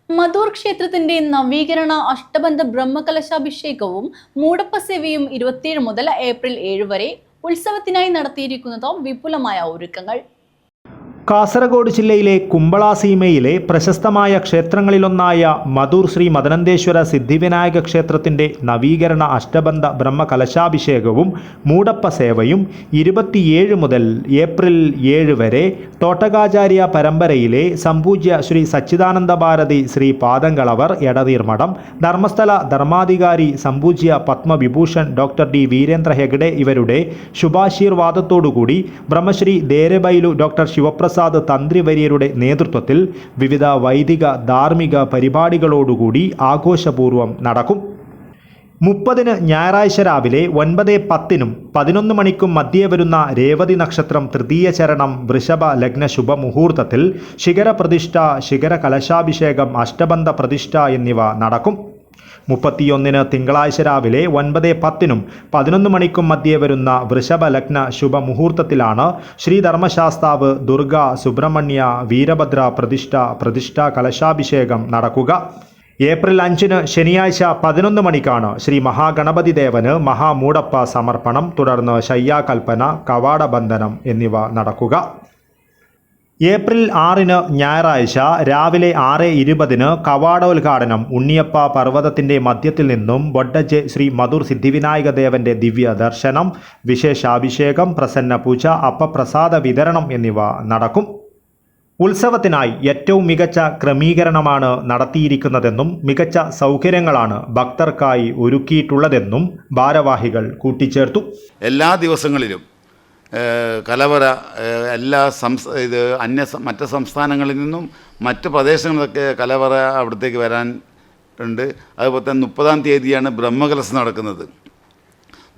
മധൂർ ക്ഷേത്രത്തിന്റെ നവീകരണ അഷ്ടബന്ധ ബ്രഹ്മകലശാഭിഷേകവും മൂടപ്പ സേവയും 27 മുതൽ ഏപ്രിൽ 7 വരെ ഉത്സവത്തിനായി നടത്തിയിരിക്കുന്നത് വിപുലമായ ഒരുക്കങ്ങൾ. കാസർഗോഡ് ജില്ലയിലെ കുമ്പള സീമയിലെ പ്രശസ്തമായ ക്ഷേത്രങ്ങളിലൊന്നായ മധൂർ ശ്രീ മദനന്തേശ്വര സിദ്ധിവിനായക ക്ഷേത്രത്തിൻ്റെ നവീകരണ അഷ്ടബന്ധ ബ്രഹ്മകലശാഭിഷേകവും മൂടപ്പ സേവയും 27 മുതൽ ഏപ്രിൽ 7 വരെ തോട്ടകാചാര്യ പരമ്പരയിലെ സംപൂജ്യ ശ്രീ സച്ചിദാനന്ദ ഭാരതി ശ്രീ പാദങ്ങളവർ എടനീർമഠം ധർമ്മസ്ഥല ധർമാധികാരി സംപൂജ്യ പത്മവിഭൂഷൺ ഡോക്ടർ ഡി വീരേന്ദ്ര ഹെഗ്ഡെ ഇവരുടെ ശുഭാശീർവാദത്തോടുകൂടി ബ്രഹ്മശ്രീ ദേരബൈലു ഡോക്ടർ ശിവപ്രസാദ് തന്ത്രിവര്യരുടെ നേതൃത്വത്തിൽ വിവിധ വൈദിക ധാർമ്മിക പരിപാടികളോടുകൂടി ആഘോഷപൂർവ്വം നടക്കും. 30-ന് ഞായറാഴ്ച രാവിലെ 9:10-നും 11 മണിക്കും മധ്യേ വരുന്ന രേവതി നക്ഷത്രം തൃതീയ ചരണം വൃഷഭ ലഗ്ന ശുഭമുഹൂർത്തത്തിൽ ശിഖരപ്രതിഷ്ഠ, ശിഖര കലശാഭിഷേകം, അഷ്ടബന്ധ പ്രതിഷ്ഠ എന്നിവ നടക്കും. 31-ന് തിങ്കളാഴ്ച രാവിലെ 9:10-നും 11 മണിക്കും മധ്യേ വരുന്ന വൃഷഭ ലഗ്ന ശുഭമുഹൂർത്തത്തിലാണ് ശ്രീധർമ്മശാസ്താവ് ദുർഗ സുബ്രഹ്മണ്യ വീരഭദ്ര പ്രതിഷ്ഠ കലശാഭിഷേകം നടക്കുക. ഏപ്രിൽ 5-ന് ശനിയാഴ്ച 11 മണിക്കാണ് ശ്രീ മഹാഗണപതി ദേവന് മഹാമൂടപ്പ സമർപ്പണം, തുടർന്ന് ശയ്യാകൽപ്പന, കവാടബന്ധനം എന്നിവ നടക്കുക. ഏപ്രിൽ 6-ന് ഞായറാഴ്ച രാവിലെ 6:20-ന് കവാടോദ്ഘാടനം, ഉണ്ണിയപ്പ പർവ്വതത്തിൻ്റെ മധ്യത്തിൽ നിന്നും ബൊഡ്ഡജ് ശ്രീ മധൂർ സിദ്ധിവിനായക ദേവൻ്റെ ദിവ്യ ദർശനം, വിശേഷാഭിഷേകം, പ്രസന്ന പൂജ, അപ്പപ്രസാദ വിതരണം എന്നിവ നടക്കും. ഉത്സവത്തിനായി ഏറ്റവും മികച്ച ക്രമീകരണമാണ് നടത്തിയിരിക്കുന്നതെന്നും മികച്ച സൗകര്യങ്ങളാണ് ഭക്തർക്കായി ഒരുക്കിയിട്ടുള്ളതെന്നും ഭാരവാഹികൾ കൂട്ടിച്ചേർത്തു. എല്ലാ ദിവസങ്ങളിലും കലവറ മറ്റ് സംസ്ഥാനങ്ങളിൽ നിന്നും മറ്റ് പ്രദേശങ്ങളിലൊക്കെ കലവറ അവിടത്തേക്ക് വരാൻ ഉണ്ട്. അതുപോലെ തന്നെ 30-ാം തീയതിയാണ് ബ്രഹ്മകലശം നടക്കുന്നത്.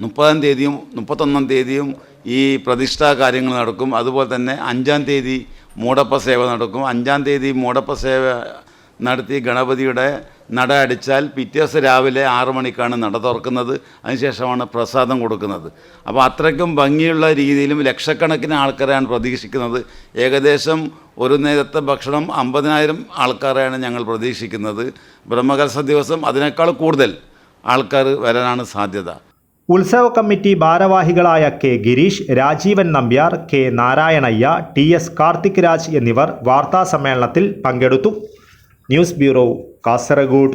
30-ാം തീയതിയും 31-ാം തീയതിയും ഈ പ്രതിഷ്ഠാ കാര്യങ്ങൾ നടക്കും. അതുപോലെ തന്നെ 5-ാം തീയതി മൂടപ്പ സേവ നടക്കും. 5-ാം തീയതി മൂടപ്പ സേവ നടത്തി ഗണപതിയുടെ നട അടിച്ചാൽ പിറ്റേ ദിവസം രാവിലെ 6 മണിക്കാണ് നട തുറക്കുന്നത്. അതിനുശേഷമാണ് പ്രസാദം കൊടുക്കുന്നത്. അപ്പോൾ അത്രയ്ക്കും ഭംഗിയുള്ള രീതിയിലും ലക്ഷക്കണക്കിന് ആൾക്കാരെയാണ് പ്രതീക്ഷിക്കുന്നത്. ഏകദേശം ഒരു നേരത്തെ ഭക്ഷണം 50,000 ആൾക്കാരെയാണ് ഞങ്ങൾ പ്രതീക്ഷിക്കുന്നത്. ബ്രഹ്മകലശ ദിവസം അതിനേക്കാൾ കൂടുതൽ ആൾക്കാർ വരാനാണ് സാധ്യത. ഉത്സവ കമ്മിറ്റി ഭാരവാഹികളായ K Girish, Rajeevan Nambiar, K Narayanayya, TS. Karthik Raj എന്നിവർ വാർത്താസമ്മേളനത്തിൽ പങ്കെടുത്തു. News bureau, Kasaragod.